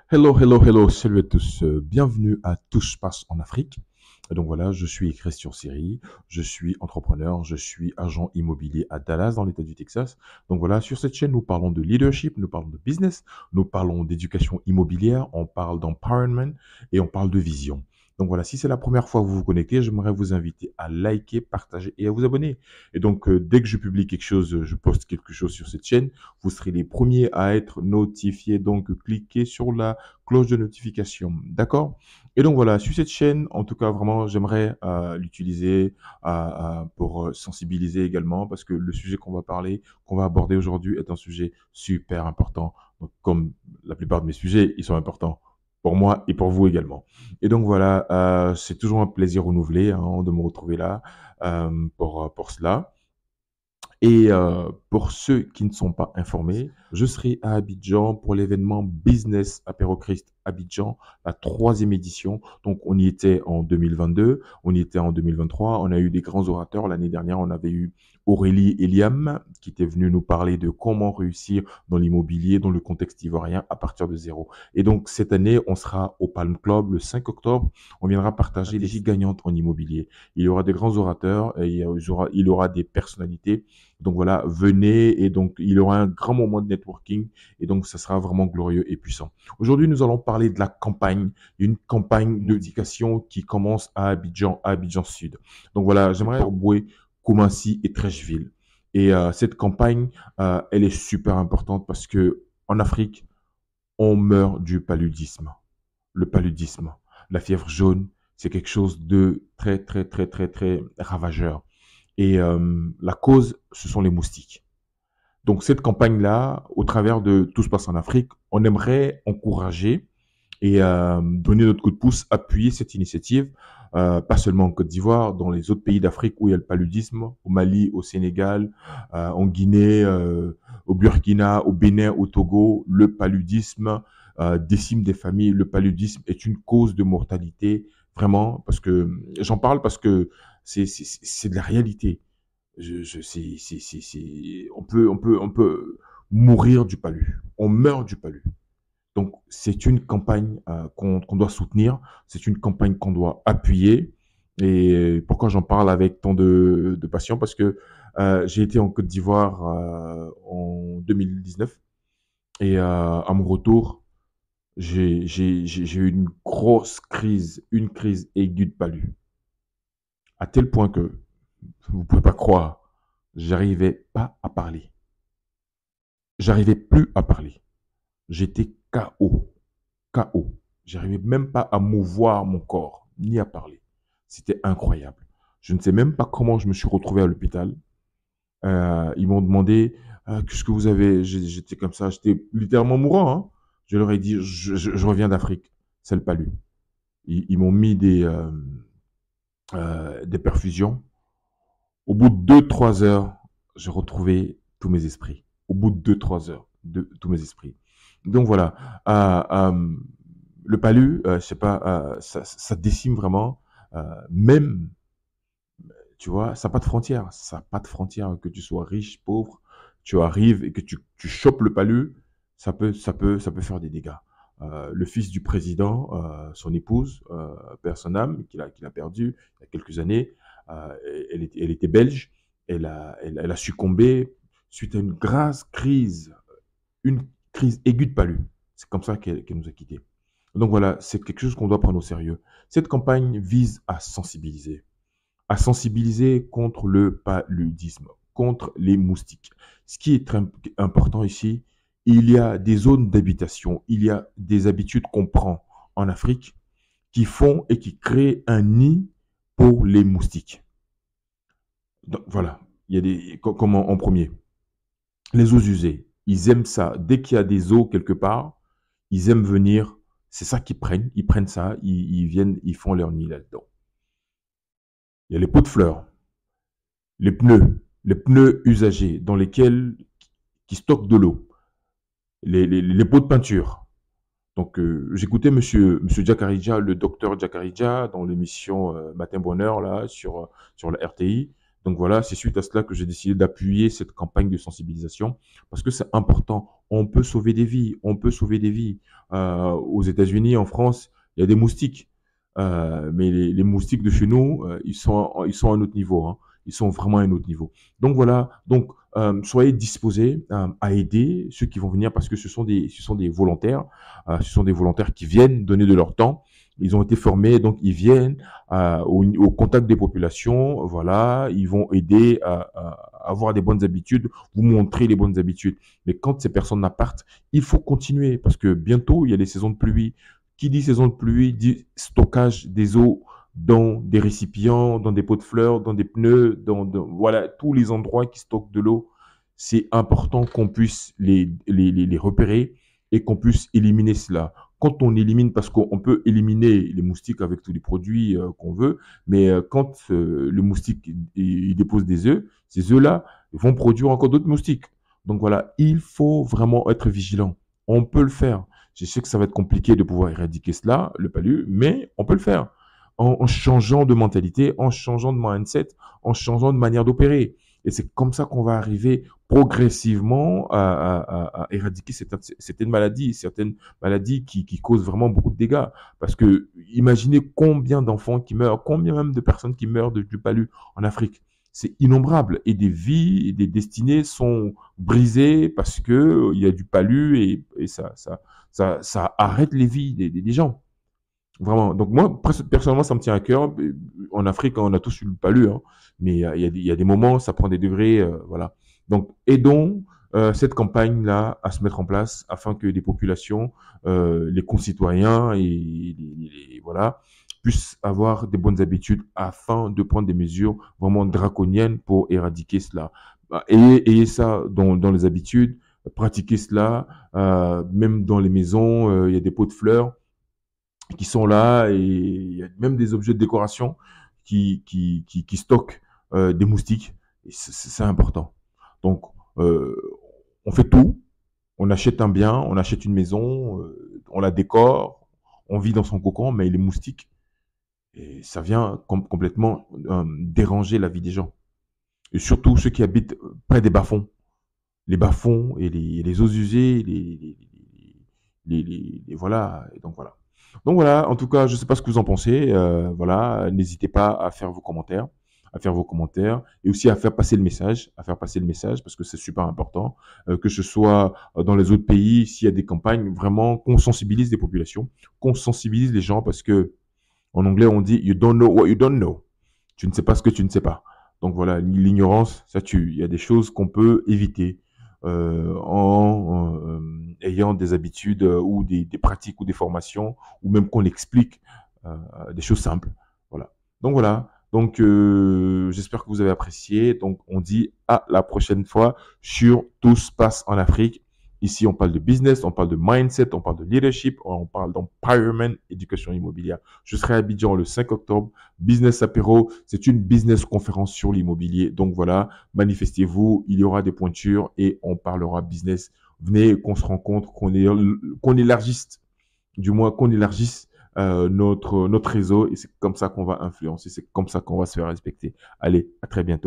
Hello, hello, hello, salut à tous. Bienvenue à Tout se passe en Afrique. Et donc voilà, je suis Christian Siri, je suis entrepreneur, je suis agent immobilier à Dallas dans l'État du Texas. Donc voilà, sur cette chaîne, nous parlons de leadership, nous parlons de business, nous parlons d'éducation immobilière, on parle d'empowerment et on parle de vision. Donc voilà, si c'est la première fois que vous vous connectez, j'aimerais vous inviter à liker, partager et à vous abonner. Et donc, dès que je publie quelque chose, je poste quelque chose sur cette chaîne, vous serez les premiers à être notifiés. Donc, cliquez sur la cloche de notification. D'accord? Et donc voilà, sur cette chaîne, en tout cas, vraiment, j'aimerais l'utiliser pour sensibiliser également parce que le sujet qu'on va parler, qu'on va aborder aujourd'hui est un sujet super important. Donc, comme la plupart de mes sujets, ils sont importants pour moi et pour vous également. Et donc voilà, c'est toujours un plaisir renouvelé hein, de me retrouver là pour cela. Et pour ceux qui ne sont pas informés, je serai à Abidjan pour l'événement Business Apéro Christ Abidjan, la troisième édition. Donc, on y était en 2022, on y était en 2023. On a eu des grands orateurs. L'année dernière, on avait eu Aurélie Eliam qui était venue nous parler de comment réussir dans l'immobilier, dans le contexte ivoirien à partir de zéro. Et donc, cette année, on sera au Palm Club le 5 octobre. On viendra partager les gagnantes en immobilier. Il y aura des grands orateurs et il y aura des personnalités donc voilà, venez et donc il y aura un grand moment de networking et donc ça sera vraiment glorieux et puissant. Aujourd'hui, nous allons parler de la campagne, une campagne d'éducation qui commence à Abidjan Sud. Donc voilà, j'aimerais Boué, Koumassi et Trècheville. Et cette campagne, elle est super importante parce que en Afrique, on meurt du paludisme. Le paludisme, la fièvre jaune, c'est quelque chose de très, très, très, très, très ravageur. Et la cause, ce sont les moustiques. Donc cette campagne-là, au travers de Tout se passe en Afrique, on aimerait encourager et donner notre coup de pouce, appuyer cette initiative, pas seulement en Côte d'Ivoire, dans les autres pays d'Afrique où il y a le paludisme, au Mali, au Sénégal, en Guinée, au Burkina, au Bénin, au Togo, le paludisme décime des familles. Le paludisme est une cause de mortalité, vraiment, parce que j'en parle parce que c'est de la réalité. On peut mourir du palu. On meurt du palu. Donc, c'est une campagne qu'on doit soutenir, c'est une campagne qu'on doit appuyer. Et pourquoi j'en parle avec tant de passion? Parce que j'ai été en Côte d'Ivoire en 2019 et à mon retour, j'ai eu une grosse crise, une crise aiguë de palu, à tel point que vous pouvez pas croire, j'arrivais pas à parler. J'arrivais plus à parler. J'étais KO. KO. J'arrivais même pas à mouvoir mon corps, ni à parler. C'était incroyable. Je ne sais même pas comment je me suis retrouvé à l'hôpital. Ils m'ont demandé qu'est-ce que vous avez. J'étais comme ça, j'étais littéralement mourant. Hein. Je leur ai dit, je reviens d'Afrique, c'est le palu. Ils m'ont mis des perfusions. Au bout de 2, 3 heures, j'ai retrouvé tous mes esprits. Au bout de 2, 3 heures, tous mes esprits. Donc voilà, le palu, je sais pas, ça décime vraiment, même, tu vois, ça n'a pas de frontières. Ça n'a pas de frontières, que tu sois riche, pauvre, tu arrives et que tu chopes le palu, ça peut faire des dégâts. Le fils du président, son épouse, perd son âme, qu'il a perdu il y a quelques années, euh, elle était belge, elle a succombé suite à une crise aiguë de palu. C'est comme ça qu'elle nous a quittés. Donc voilà, c'est quelque chose qu'on doit prendre au sérieux. Cette campagne vise à sensibiliser contre le paludisme, contre les moustiques. Ce qui est très important ici, il y a des zones d'habitation, il y a des habitudes qu'on prend en Afrique qui font et qui créent un nid pour les moustiques. Donc, voilà, il y a comme en premier. Les eaux usées, ils aiment ça. Dès qu'il y a des eaux quelque part, ils aiment venir. C'est ça ils prennent ça, ils viennent, ils font leur nid là-dedans. Il y a les pots de fleurs, les pneus usagés dans lesquels qui stockent de l'eau, les pots de peinture. Donc j'écoutais monsieur Jakaridja, le docteur Jakaridja dans l'émission Matin Bonheur là sur la RTI. Donc voilà, c'est suite à cela que j'ai décidé d'appuyer cette campagne de sensibilisation parce que c'est important. On peut sauver des vies, on peut sauver des vies. Aux États-Unis, en France, il y a des moustiques. Mais les moustiques de chez nous, ils sont à un autre niveau, hein. Ils sont vraiment à un autre niveau. Donc voilà, donc soyez disposés à aider ceux qui vont venir parce que ce sont des volontaires. Ce sont des volontaires qui viennent donner de leur temps. Ils ont été formés, donc ils viennent au contact des populations. Voilà, ils vont aider à avoir des bonnes habitudes, vous montrer les bonnes habitudes. Mais quand ces personnes partent, il faut continuer parce que bientôt, il y a les saisons de pluie. Qui dit saison de pluie dit stockage des eaux dans des récipients, dans des pots de fleurs, dans des pneus, voilà, tous les endroits qui stockent de l'eau. C'est important qu'on puisse les repérer et qu'on puisse éliminer cela. Quand on élimine, parce qu'on peut éliminer les moustiques avec tous les produits qu'on veut, mais quand le moustique il dépose des œufs, ces œufs-là vont produire encore d'autres moustiques. Donc voilà, il faut vraiment être vigilant. On peut le faire. Je sais que ça va être compliqué de pouvoir éradiquer cela, le palu, mais on peut le faire en changeant de mentalité, en changeant de mindset, en changeant de manière d'opérer. Et c'est comme ça qu'on va arriver progressivement à éradiquer certaines maladies qui causent vraiment beaucoup de dégâts. Parce que imaginez combien d'enfants qui meurent, combien même de personnes qui meurent du palu en Afrique. C'est innombrable. Et des vies et des destinées sont brisées parce que il y a du palu et ça arrête les vies des gens. Vraiment. Donc moi, personnellement, ça me tient à cœur. En Afrique, on a tous eu le palu, hein, mais il y a des moments, ça prend des degrés, voilà. Donc aidons cette campagne-là à se mettre en place afin que les populations, les concitoyens voilà, puissent avoir des bonnes habitudes afin de prendre des mesures vraiment draconiennes pour éradiquer cela. Ayez ça dans les habitudes, pratiquez cela, même dans les maisons, il y a des pots de fleurs qui sont là et il y a même des objets de décoration qui stockent des moustiques. Et c'est important. Donc, euh, on fait tout. On achète un bien, on achète une maison, on la décore, on vit dans son cocon, mais les moustiques, et ça vient complètement déranger la vie des gens. Et surtout ceux qui habitent près des bas-fonds. Les bas-fonds et les eaux usées, voilà. Et donc voilà. Donc voilà, en tout cas, je ne sais pas ce que vous en pensez. Voilà, n'hésitez pas à faire vos commentaires, et aussi à faire passer le message, parce que c'est super important, que ce soit dans les autres pays, s'il y a des campagnes, vraiment qu'on sensibilise les populations, qu'on sensibilise les gens, parce que en anglais on dit you don't know what you don't know. Tu ne sais pas ce que tu ne sais pas. Donc voilà, l'ignorance, ça tue. Il y a des choses qu'on peut éviter en ayant des habitudes ou des pratiques ou des formations, ou même qu'on explique des choses simples. Voilà. Donc voilà. Donc j'espère que vous avez apprécié. Donc on dit à la prochaine fois sur Tout se passe en Afrique. Ici, on parle de business, on parle de mindset, on parle de leadership, on parle d'empowerment, éducation immobilière. Je serai à Abidjan le 5 octobre. Business Apéro, c'est une business conférence sur l'immobilier. Donc voilà, manifestez-vous, il y aura des pointures et on parlera business. Venez, qu'on se rencontre, qu'on élargisse, du moins qu'on élargisse notre réseau et c'est comme ça qu'on va influencer, c'est comme ça qu'on va se faire respecter. Allez, à très bientôt.